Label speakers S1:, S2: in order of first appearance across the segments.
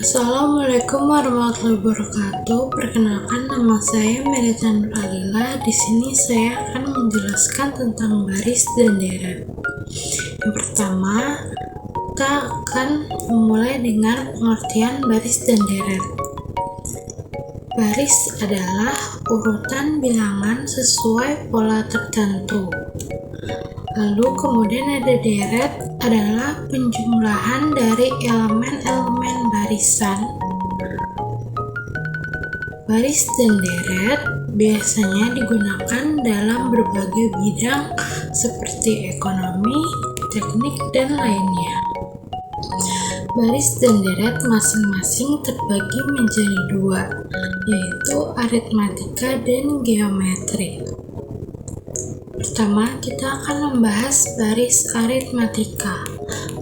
S1: Assalamualaikum warahmatullahi wabarakatuh. Perkenalkan, nama saya Melita Nuralila. Di sini saya akan menjelaskan tentang baris dan deret. Yang pertama, kita akan memulai dengan pengertian baris dan deret. Baris adalah urutan bilangan sesuai pola tertentu. Lalu kemudian ada deret, adalah penjumlahan dari elemen-elemen barisan. Baris dan deret biasanya digunakan dalam berbagai bidang seperti ekonomi, teknik, dan lainnya. Baris dan deret masing-masing terbagi menjadi dua, yaitu aritmatika dan geometri. Pertama, kita akan membahas baris aritmatika.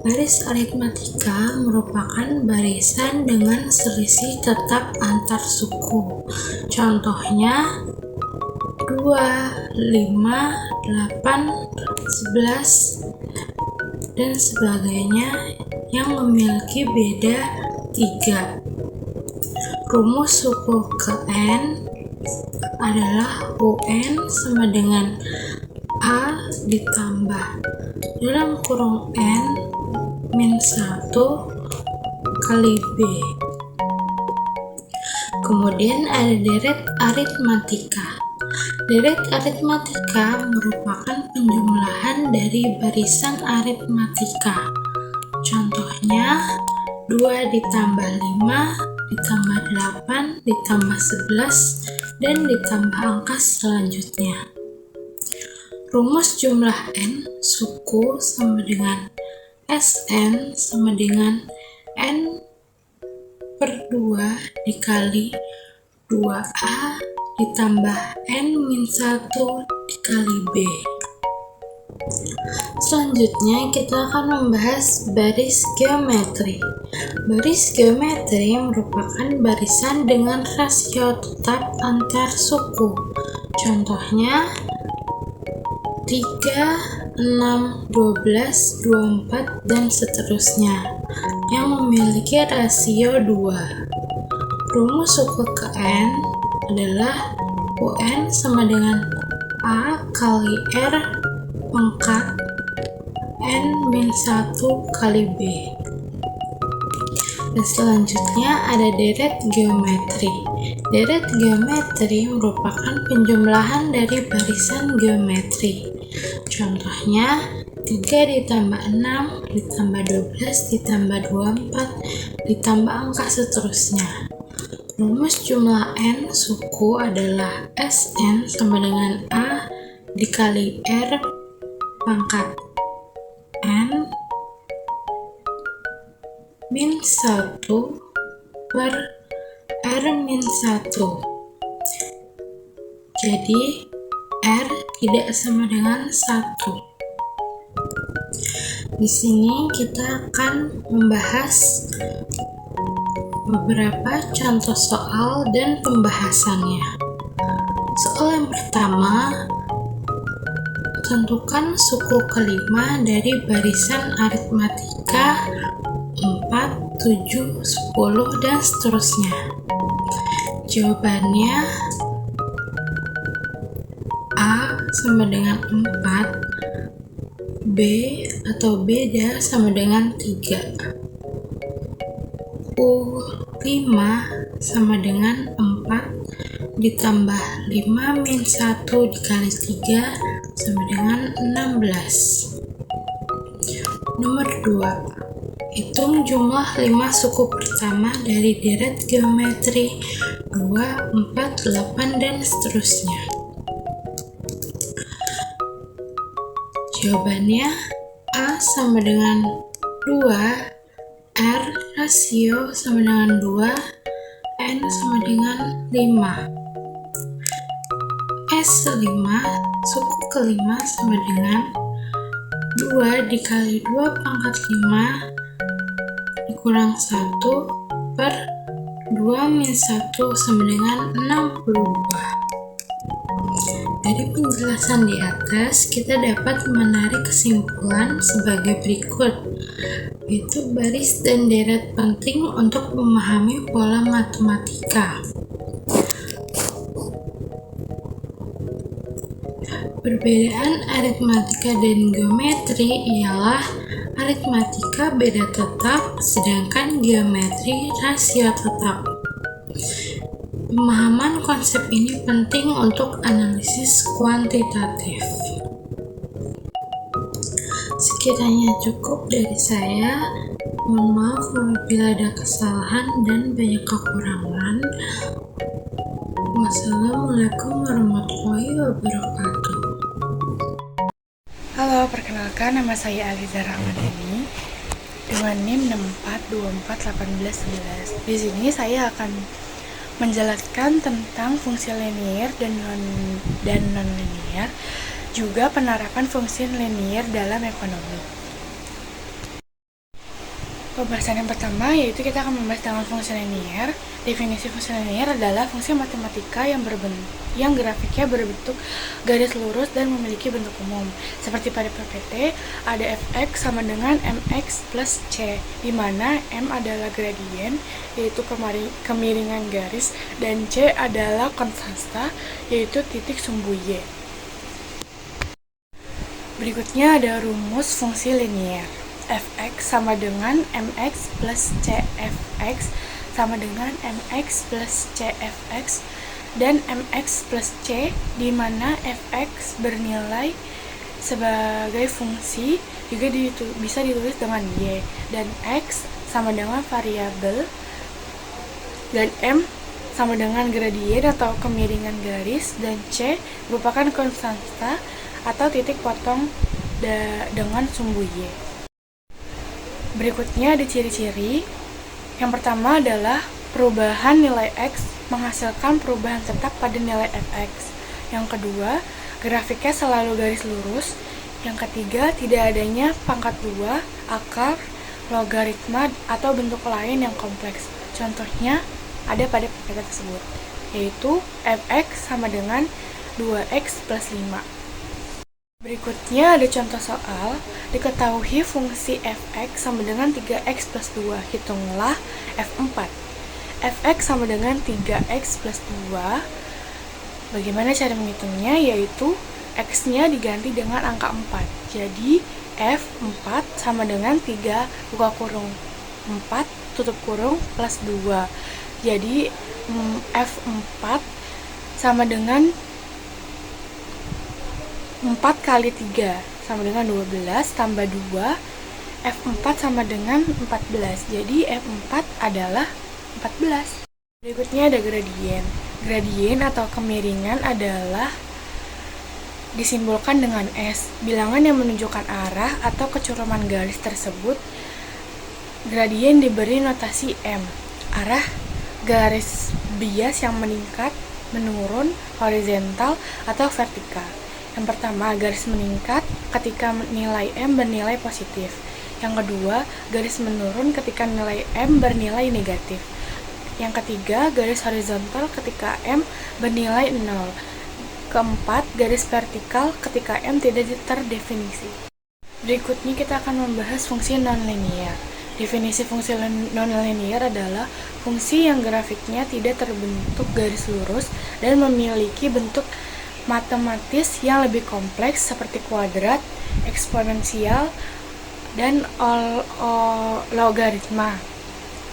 S1: Baris aritmatika merupakan barisan dengan selisih tetap antar suku. Contohnya 2, 5, 8, 11, dan sebagainya yang memiliki beda 3. Rumus suku ke N adalah UN sama dengan A ditambah dalam kurung N min 1 kali B. Kemudian ada deret aritmatika. Deret aritmatika merupakan penjumlahan dari barisan aritmatika. Contohnya 2 ditambah 5 ditambah 8 ditambah 11 dan ditambah angka selanjutnya. Rumus jumlah N suku sama dengan Sn sama dengan N per 2 dikali 2A ditambah N min 1 dikali B. Selanjutnya kita akan membahas baris geometri. Baris geometri merupakan barisan dengan rasio tetap antar suku. Contohnya 3, 6, 12, 24, dan seterusnya yang memiliki rasio 2. Rumus suku ke N adalah UN sama dengan A kali R pangkat N min 1 kali B. Dan selanjutnya ada deret geometri. Deret geometri merupakan penjumlahan dari barisan geometri. Contohnya 3 ditambah 6 ditambah 12 ditambah 24 ditambah angka seterusnya. Rumus jumlah N suku adalah Sn sama dengan A dikali R pangkat N min 1 per R min 1. Jadi R tidak sama dengan 1. Di sini kita akan membahas beberapa contoh soal dan pembahasannya. Soal yang pertama, tentukan suku kelima dari barisan aritmatika 4, 7, 10, dan seterusnya. Jawabannya A sama dengan 4, B atau beda sama dengan 3, U5 sama dengan 4 ditambah 5 min 1 dikali 3 sama dengan 16. Nomor 2, hitung jumlah 5 suku pertama dari deret geometri 2, 4, 8, dan seterusnya. Jawabannya A sama dengan 2, R rasio sama dengan 2, N sama dengan 5. S5 suku kelima sama dengan 2 dikali 2 pangkat 5 dikurang 1 per 2 min 1 sama dengan 62. Dari penjelasan di atas, kita dapat menarik kesimpulan sebagai berikut, yaitu baris dan deret penting untuk memahami pola matematika. Perbedaan aritmatika dan geometri ialah aritmatika beda tetap, sedangkan geometri rasio tetap. Pemahaman konsep ini penting untuk analisis kuantitatif. Sekiranya cukup dari saya. Mohon maaf apabila ada kesalahan dan banyak kekurangan. Wassalamualaikum warahmatullahi wabarakatuh.
S2: Halo, perkenalkan nama saya Aliza Ramadhani dengan NIM 64241811. Di sini saya akan menjelaskan tentang fungsi linear dan non-linear, juga penerapan fungsi linear dalam ekonomi. Pembahasan yang pertama yaitu kita akan membahas tentang fungsi linear. Definisi fungsi linear adalah fungsi matematika yang grafiknya berbentuk garis lurus dan memiliki bentuk umum. Seperti pada PPT, ada fx sama dengan mx plus c, di mana m adalah gradien, yaitu kemiringan garis, dan c adalah konstanta, yaitu titik sumbu y. Berikutnya ada rumus fungsi linear. Fx sama dengan mx plus cfx sama dengan mx plus cfx dan mx plus c, di mana fx bernilai sebagai fungsi, juga bisa ditulis dengan y, dan x sama dengan variabel, dan m sama dengan gradien atau kemiringan garis, dan c merupakan konstanta atau titik potong dengan sumbu y. Berikutnya ada ciri-ciri. Yang pertama adalah perubahan nilai x menghasilkan perubahan tetap pada nilai fx. Yang kedua, grafiknya selalu garis lurus. Yang ketiga, tidak adanya pangkat 2, akar, logaritma, atau bentuk lain yang kompleks. Contohnya ada pada PPT tersebut, yaitu fx sama dengan 2x plus 5. Berikutnya ada contoh soal. Diketahui fungsi fx sama dengan 3x plus 2. Hitunglah f4. Fx sama dengan 3x plus 2. Bagaimana cara menghitungnya? Yaitu x-nya diganti dengan angka 4. Jadi f4 sama dengan 3 buka kurung 4 tutup kurung plus 2. Jadi f4 sama dengan 4 kali 3 sama dengan 12 tambah 2, F4 sama dengan 14. Jadi F4 adalah 14. Berikutnya ada gradien. Gradien atau kemiringan adalah disimbolkan dengan S, bilangan yang menunjukkan arah atau kecuruman garis tersebut. Gradien diberi notasi M, arah garis bias yang meningkat, menurun, horizontal, atau vertikal. Yang pertama, garis meningkat ketika nilai M bernilai positif. Yang kedua, garis menurun ketika nilai M bernilai negatif. Yang ketiga, garis horizontal ketika M bernilai 0. Keempat, garis vertikal ketika M tidak terdefinisi. Berikutnya kita akan membahas fungsi nonlinear. Definisi fungsi nonlinear adalah fungsi yang grafiknya tidak terbentuk garis lurus dan memiliki bentuk matematis yang lebih kompleks seperti kuadrat, eksponensial, dan logaritma.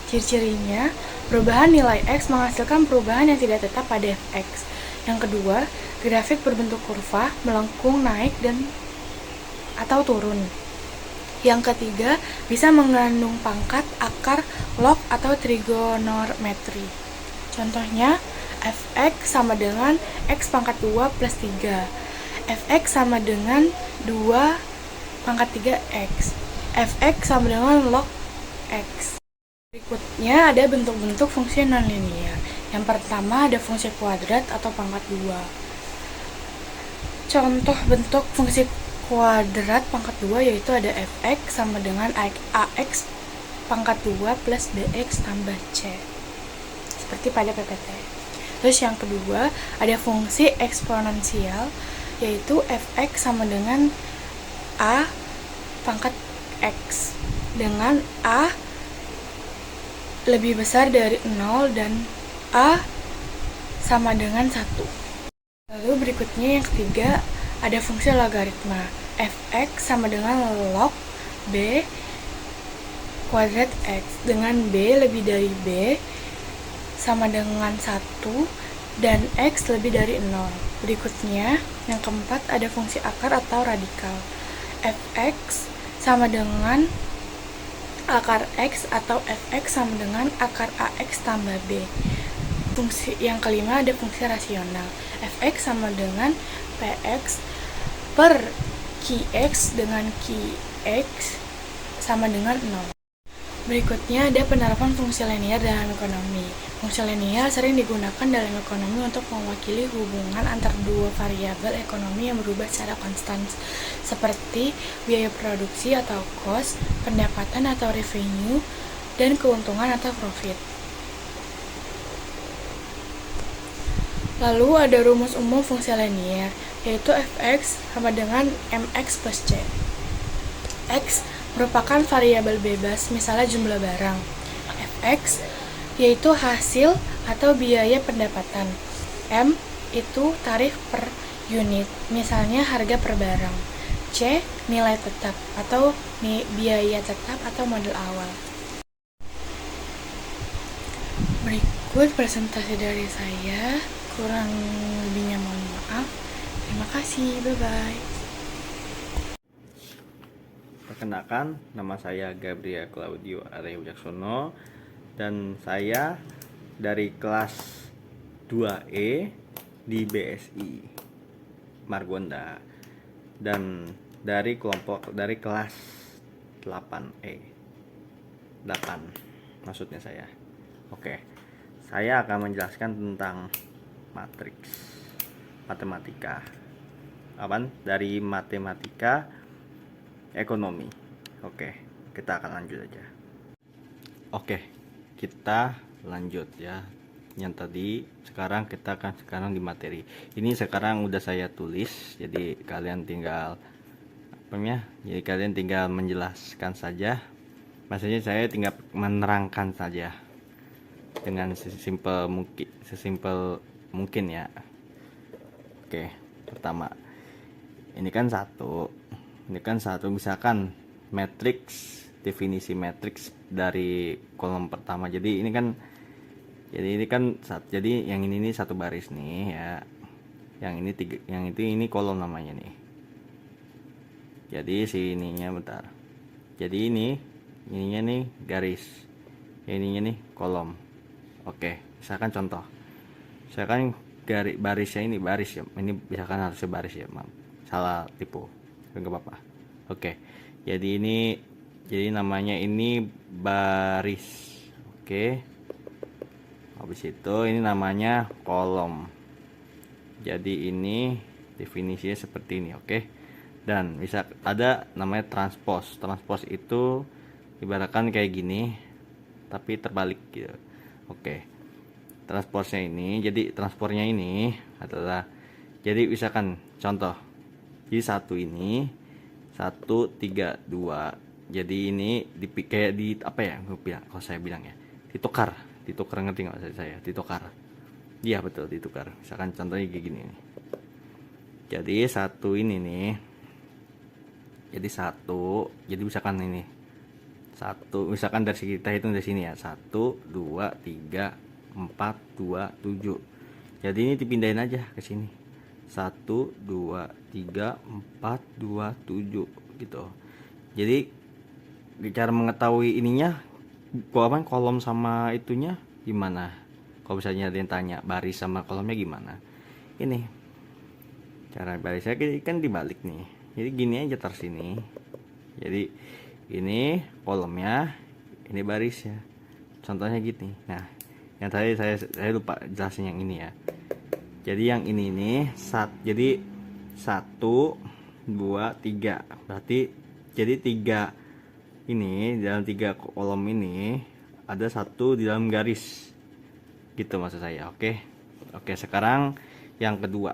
S2: Ciri-cirinya, perubahan nilai x menghasilkan perubahan yang tidak tetap pada fx. Yang kedua, grafik berbentuk kurva, melengkung naik dan atau turun. Yang ketiga, bisa mengandung pangkat, akar, log, atau trigonometri. Contohnya, fx sama dengan x pangkat 2 plus 3. Fx sama dengan 2 pangkat 3x. Fx sama dengan log x. Berikutnya ada bentuk-bentuk fungsi nonlinear. Yang pertama ada fungsi kuadrat atau pangkat 2. Contoh bentuk fungsi kuadrat pangkat 2 yaitu ada fx sama dengan ax pangkat 2 plus bx tambah c. Seperti pada PPT. Terus yang kedua, ada fungsi eksponensial, yaitu fx sama dengan a pangkat x, dengan a lebih besar dari 0 dan a sama dengan 1. Lalu berikutnya yang ketiga, ada fungsi logaritma. Fx sama dengan log b kuadrat x, dengan b lebih dari b sama dengan 1 dan x lebih dari 0. Berikutnya, yang keempat, ada fungsi akar atau radikal. Fx sama dengan akar x atau fx sama dengan akar ax tambah b. Fungsi yang kelima, ada fungsi rasional. Fx sama dengan px per qx dengan qx sama dengan 0. Berikutnya ada penerapan fungsi linear dalam ekonomi. Fungsi linear sering digunakan dalam ekonomi untuk mewakili hubungan antar dua variabel ekonomi yang berubah secara konstan, seperti biaya produksi atau cost, pendapatan atau revenue, dan keuntungan atau profit. Lalu ada rumus umum fungsi linear, yaitu fx sama dengan mx plus c. X merupakan variabel bebas, misalnya jumlah barang. Fx yaitu hasil atau biaya pendapatan. M itu tarif per unit, misalnya harga per barang. C nilai tetap atau biaya tetap atau modal awal. Berikut presentasi dari saya, kurang lebihnya mohon maaf. Terima kasih, bye-bye.
S3: Perkenalkan, nama saya Gabriel Claudio Arya Wijaksono dan saya dari kelas 2E di BSI Margonda dan dari kelas 8E 8 maksudnya saya. Oke, saya akan menjelaskan tentang matriks matematika dari matematika ekonomi. Oke, kita akan lanjut aja. Oke, kita lanjut ya. Yang tadi sekarang kita akan di materi. Ini sekarang udah saya tulis, jadi kalian tinggal Jadi kalian tinggal menjelaskan saja. Maksudnya saya tinggal menerangkan saja dengan sesimpel mungkin ya. Oke, pertama. Ini kan satu misalkan matriks, definisi matriks dari kolom pertama. Jadi ini kan yang ini satu baris nih ya. Yang ini tiga, ini kolom namanya nih. Jadi ininya bentar. Jadi ininya nih garis. Ininya nih kolom. Oke, misalkan contoh. Misalkan barisnya ini baris ya. Ini misalkan harusnya baris ya, maaf. Salah tipu. Enggak apa-apa. Oke. Jadi namanya ini baris. Oke. Habis itu ini namanya kolom. Jadi ini definisinya seperti ini, oke. Dan bisa ada namanya transpose. Transpose itu ibaratkan kayak gini tapi terbalik gitu. Oke. Transportnya ini adalah, jadi misalkan contoh. Jadi 1, 3, 2. Jadi ini kayak di apa ya? Kalau saya bilang ya, ditukar ngerti nggak saya? Ditukar. Iya betul, ditukar. Misalkan contohnya kayak gini nih. Jadi 1 ini nih. Jadi 1. Jadi misalkan ini 1, misalkan dari kita hitung dari sini ya. 1, 2, 3, 4, 2, 7. Jadi ini dipindahin aja ke sini. 1, 2, 3, 4, 2, 7 gitu. Jadi cara mengetahui ininya kolom sama itunya gimana? Kalau misalnya ada yang tanya baris sama kolomnya gimana? Ini cara barisnya kan dibalik nih. Jadi gini aja taruh sini. Jadi ini kolomnya, ini barisnya. Contohnya gini. Nah, yang tadi saya lupa jelasin yang ini ya. Jadi yang ini nih jadi 1, 2, 3. Berarti jadi 3 ini dalam 3 kolom ini ada 1 di dalam garis. Gitu maksud saya. Oke. Oke, sekarang yang kedua.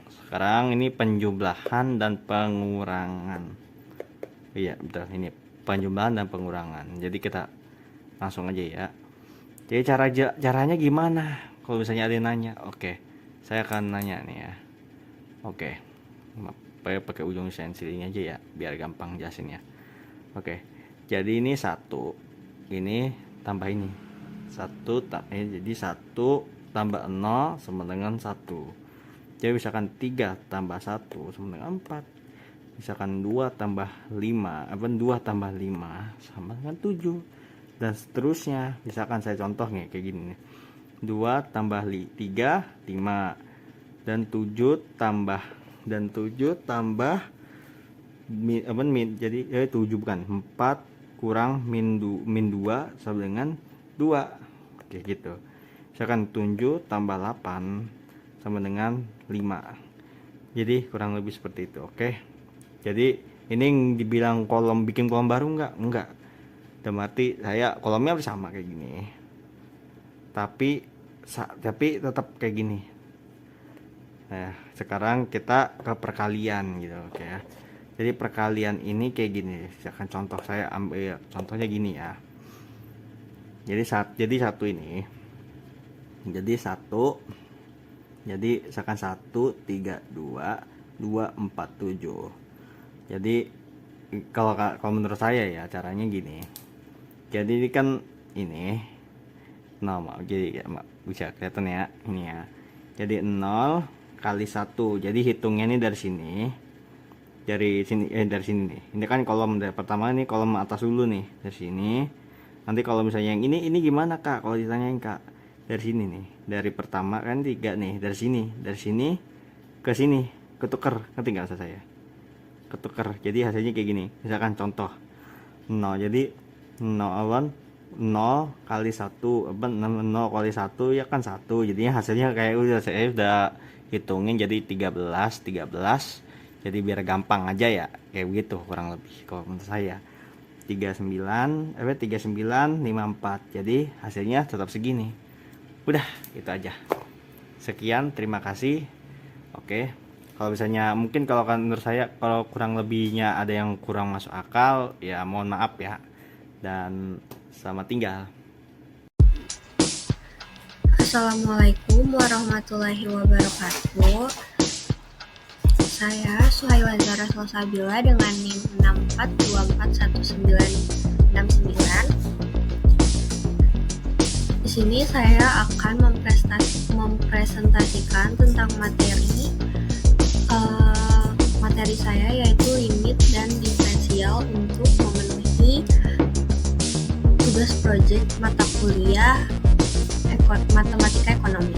S3: Sekarang ini penjumlahan dan pengurangan. Iya, betul. Ini penjumlahan dan pengurangan. Jadi kita langsung aja ya. Jadi caranya gimana? Kalau misalnya ada yang nanya, oke, saya akan nanya nih ya. Oke, pakai ujung sensil ini aja ya, biar gampang jelasinnya. Oke, jadi ini satu, ini tambah ini satu, jadi 1 tambah 0 sama dengan 1. Jadi misalkan 3 tambah 1 sama dengan 4. Misalkan 2 tambah 5, 2 tambah 5 sama dengan 7. Dan seterusnya. Misalkan saya contoh nih kayak gini nih. 2 tambah 3, 5. Dan 7 tambah jadi 7 bukan 4 kurang min 2 sama dengan 2. Oke gitu. Misalkan 7 tambah 8 sama dengan 5. Jadi kurang lebih seperti itu. Oke. Jadi ini yang dibilang bikin kolom baru enggak. Dan berarti saya kolomnya sama kayak gini. Tapi tetap kayak gini. Nah, sekarang kita ke perkalian gitu, oke ya. Jadi perkalian ini kayak gini. Misalkan contoh saya ambil contohnya gini ya. Jadi satu ini. Jadi misalkan 1 3 2 2 4 7. Jadi kalau menurut saya ya caranya gini. Jadi ini kan ini 0, jadi ya, bisa kelihatan ya ini ya. Jadi 0 kali 1. Jadi hitungnya ini dari sini nih. Ini kan kolom pertama, ini kolom atas dulu nih, dari sini. Nanti kalau misalnya yang ini gimana Kak kalau ditanyain Kak? Dari sini nih, dari pertama kan 3 nih, dari sini ke sini ketuker, ngerti nggak maksud saya? Ketuker, jadi hasilnya kayak gini. Misalkan contoh 0, jadi 0 kali 1 0 kali 1 ya kan 1, jadinya hasilnya kayak saya udah hitungin jadi 13. Jadi biar gampang aja ya, kayak begitu kurang lebih kalau menurut saya. 39 54. Jadi hasilnya tetap segini. Udah, itu aja. Sekian, terima kasih. Oke. Kalau misalnya mungkin kalau menurut saya kalau kurang lebihnya ada yang kurang masuk akal, ya mohon maaf ya. Dan selamat tinggal.
S4: Assalamualaikum warahmatullahi wabarakatuh. Saya Suhailan Zara Salsabila dengan NIM 6424199. Di sini saya akan mempresentasikan tentang materi saya, yaitu limit dan diferensial untuk memenuhi tugas proyek mata kuliah matematika ekonomi.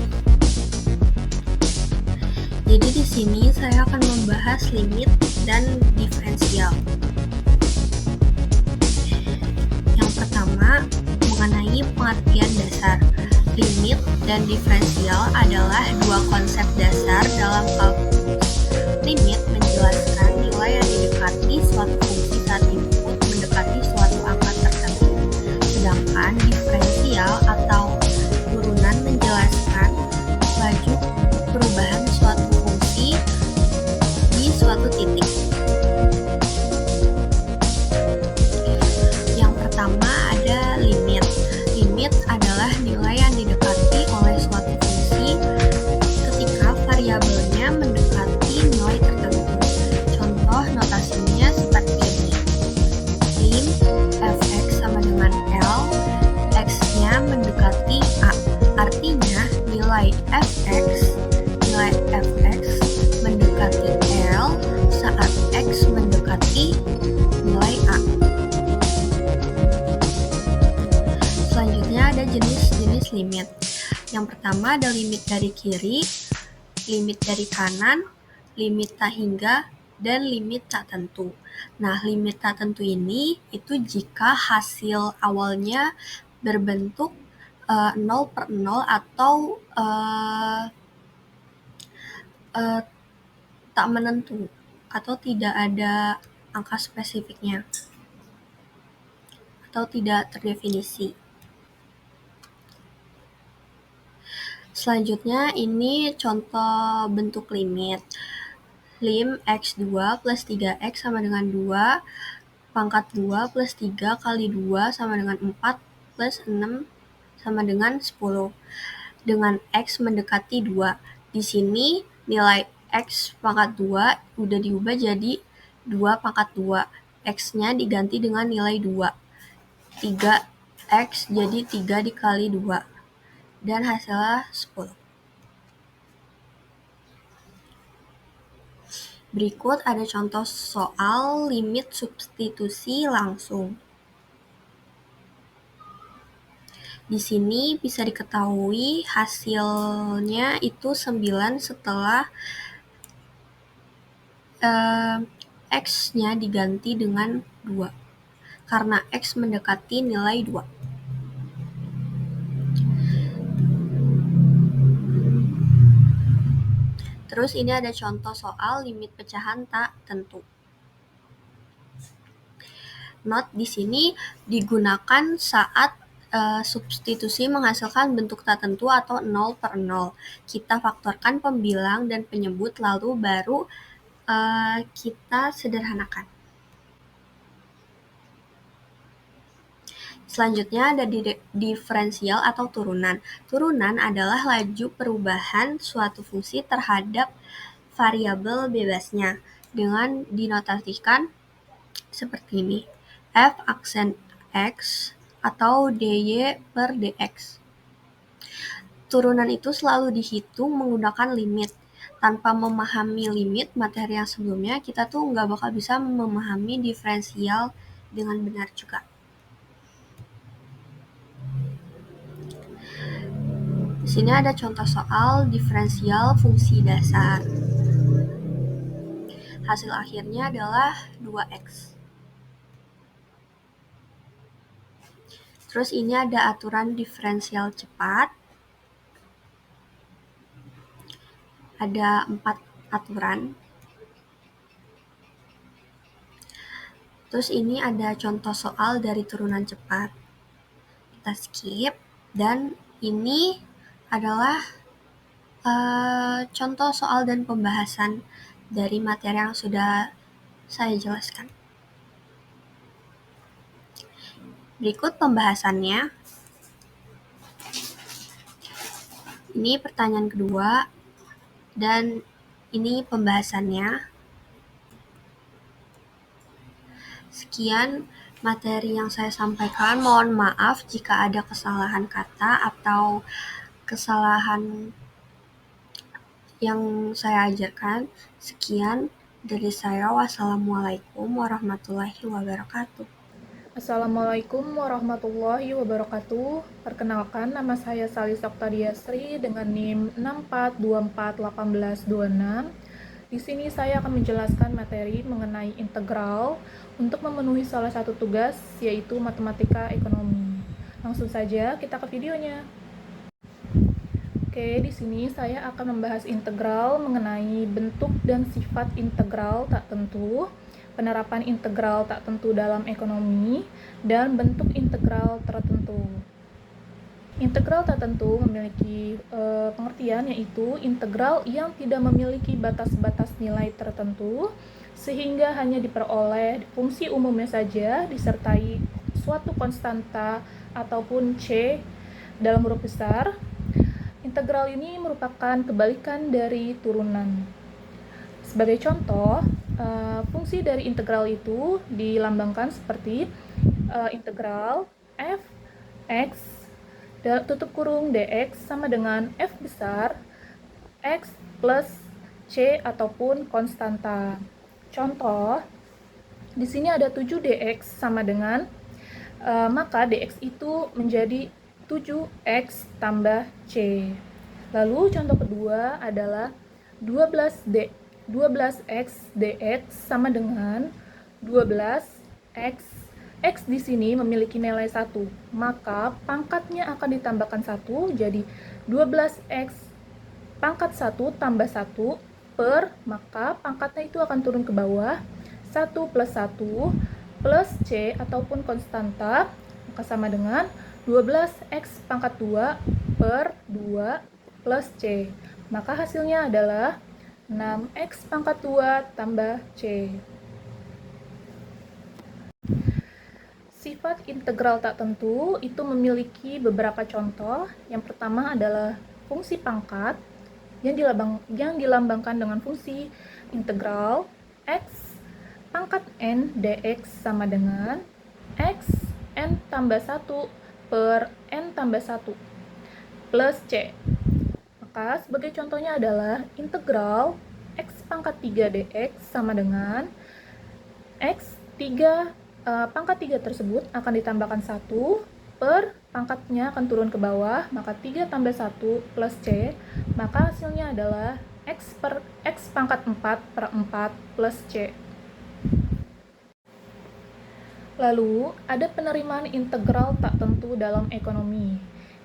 S4: Jadi di sini saya akan membahas limit dan diferensial. Yang pertama, mengenai pengertian dasar. Limit dan diferensial adalah dua konsep dasar dalam kalkulus. Limit menjelaskan nilai yang didekati suatu fungsi saat input mendekati suatu angka tertentu. Sedangkan diferensial atau turunan menjelaskan laju perubahan suatu fungsi di suatu titik. Yang pertama ada limit. Limit adalah nilai yang didekati oleh suatu fungsi ketika variabelnya mendekati nilai tertentu. Contoh notasinya seperti ini. Lim fx sama dengan L, x-nya mendekati A. Artinya nilai fx mendekati L saat x mendekati nilai A. Selanjutnya ada jenis-jenis limit. Yang pertama ada limit dari kiri, limit dari kanan, limit tak hingga, dan limit tak tentu. Nah, limit tak tentu ini itu jika hasil awalnya berbentuk 0/0 atau tak menentu atau tidak ada angka spesifiknya atau tidak terdefinisi. Selanjutnya ini contoh bentuk limit. Lim X2 plus 3X sama dengan 2, pangkat 2 plus 3 kali 2 sama dengan 4 plus 6 sama dengan 10. Dengan X mendekati 2. Di sini nilai X pangkat 2 udah diubah jadi 2 pangkat 2. X-nya diganti dengan nilai 2. 3X jadi 3 dikali 2. Dan hasilnya 10. Berikut ada contoh soal limit substitusi langsung. Di sini bisa diketahui hasilnya itu 9 setelah X-nya diganti dengan 2. Karena X mendekati nilai 2. Terus ini ada contoh soal limit pecahan tak tentu. Not di sini digunakan saat substitusi menghasilkan bentuk tak tentu atau 0 per 0. Kita faktorkan pembilang dan penyebut lalu baru kita sederhanakan. Selanjutnya ada diferensial atau turunan. Turunan adalah laju perubahan suatu fungsi terhadap variabel bebasnya dengan dinotasikan seperti ini. F aksen X atau dy per dx. Turunan itu selalu dihitung menggunakan limit. Tanpa memahami limit materi yang sebelumnya, kita tuh nggak bakal bisa memahami diferensial dengan benar juga. Di sini ada contoh soal diferensial fungsi dasar. Hasil akhirnya adalah 2x. Terus ini ada aturan diferensial cepat. Ada 4 aturan. Terus ini ada contoh soal dari turunan cepat. Kita skip. Dan ini adalah contoh soal dan pembahasan dari materi yang sudah saya jelaskan. Berikut pembahasannya. Ini pertanyaan kedua dan ini pembahasannya. Sekian materi yang saya sampaikan. Mohon maaf jika ada kesalahan kata atau kesalahan yang saya ajarkan. Sekian dari saya. Wassalamualaikum warahmatullahi wabarakatuh.
S2: Assalamualaikum warahmatullahi wabarakatuh. Perkenalkan, nama saya Salis Oktadiasri dengan NIM 64241826. Di sini saya akan menjelaskan materi mengenai integral untuk memenuhi salah satu tugas, yaitu matematika ekonomi. Langsung saja kita ke videonya. Oke, di sini saya akan membahas integral mengenai bentuk dan sifat integral tak tentu, penerapan integral tak tentu dalam ekonomi, dan bentuk integral tertentu. Integral tak tentu memiliki pengertian yaitu integral yang tidak memiliki batas-batas nilai tertentu, sehingga hanya diperoleh fungsi umumnya saja disertai suatu konstanta ataupun C dalam huruf besar. Integral ini merupakan kebalikan dari turunan. Sebagai contoh, fungsi dari integral itu dilambangkan seperti integral f x tutup kurung dx sama dengan f besar x plus c ataupun konstanta. Contoh, di sini ada 7 dx sama dengan maka dx itu menjadi 7x tambah c. Lalu contoh kedua adalah 12x dx sama dengan 12x. X di sini memiliki nilai 1, maka pangkatnya akan ditambahkan 1, jadi 12x pangkat 1 tambah 1 per, maka pangkatnya itu akan turun ke bawah, 1 plus 1 plus c ataupun konstanta, maka sama dengan 12x pangkat 2 per 2
S5: plus C. Maka hasilnya adalah 6x pangkat 2 tambah C. Sifat integral tak tentu itu memiliki beberapa contoh. Yang pertama adalah fungsi pangkat yang dilambangkan dengan fungsi integral x pangkat n dx sama dengan x n tambah 1 per n tambah 1 plus c. Maka sebagai contohnya adalah integral x pangkat 3 dx sama dengan x 3 pangkat 3 tersebut akan ditambahkan 1 per pangkatnya akan turun ke bawah, maka 3 tambah 1 plus C, maka hasilnya adalah x pangkat 4 per 4 plus C. Lalu, ada penerimaan integral tak tentu dalam ekonomi.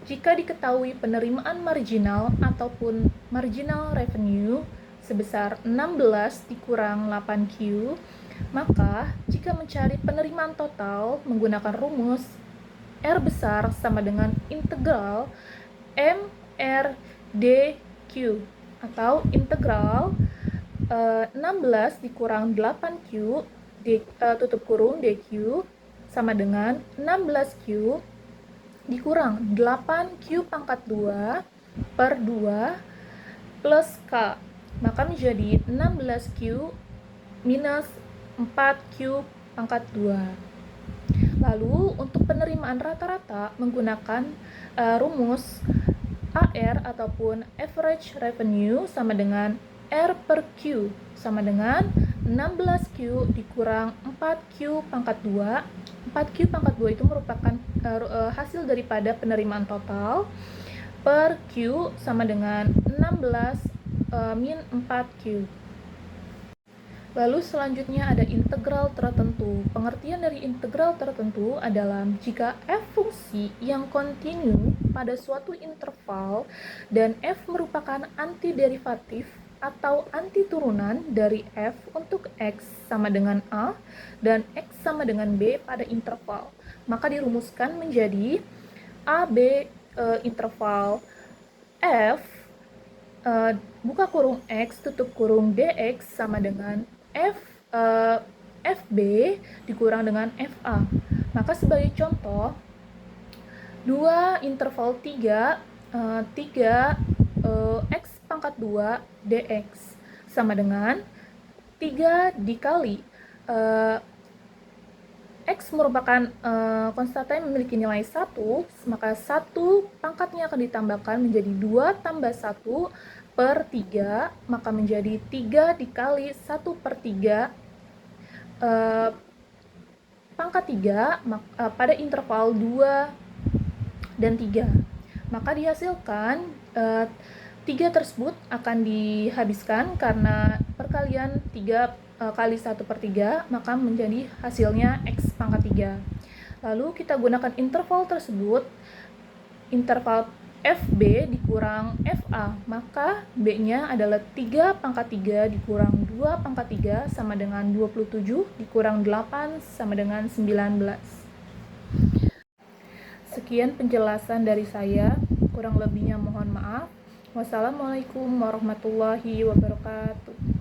S5: Jika diketahui penerimaan marginal ataupun marginal revenue sebesar 16 dikurang 8Q, maka jika mencari penerimaan total menggunakan rumus R besar sama dengan integral MR dQ atau integral 16 dikurang 8Q tutup kurung dQ sama dengan 16Q dikurang 8Q pangkat 2 per 2 plus K, maka menjadi 16Q minus 4Q pangkat 2. Lalu untuk penerimaan rata-rata menggunakan rumus AR ataupun average revenue sama dengan R per Q sama dengan 16Q dikurang 4Q pangkat 2. 4Q pangkat 2 itu merupakan hasil daripada penerimaan total per Q sama dengan 16 min 4Q. Lalu selanjutnya ada integral tertentu. Pengertian dari integral tertentu adalah jika f fungsi yang kontinu pada suatu interval dan f merupakan antiderivatif atau antiturunan dari f untuk x sama dengan a dan x sama dengan b pada interval, maka dirumuskan menjadi a b interval f buka kurung x tutup kurung dx sama dengan FB dikurang dengan FA. Maka sebagai contoh, 2 interval 3 x pangkat 2 dx sama dengan 3 dikali x merupakan konstanta yang memiliki nilai 1, maka 1 pangkatnya akan ditambahkan menjadi 2 tambah 1 per 3, maka menjadi 3 dikali 1 per 3 pangkat 3 pada interval 2 dan 3. Maka dihasilkan 3 tersebut akan dihabiskan karena perkalian 3 kali 1 per 3, maka menjadi hasilnya x pangkat 3. Lalu kita gunakan interval tersebut, interval FB dikurang FA, maka B-nya adalah 3 pangkat 3 dikurang 2 pangkat 3 sama dengan 27 dikurang 8 sama dengan 19. Sekian penjelasan dari saya, kurang lebihnya mohon maaf. Wassalamualaikum warahmatullahi wabarakatuh.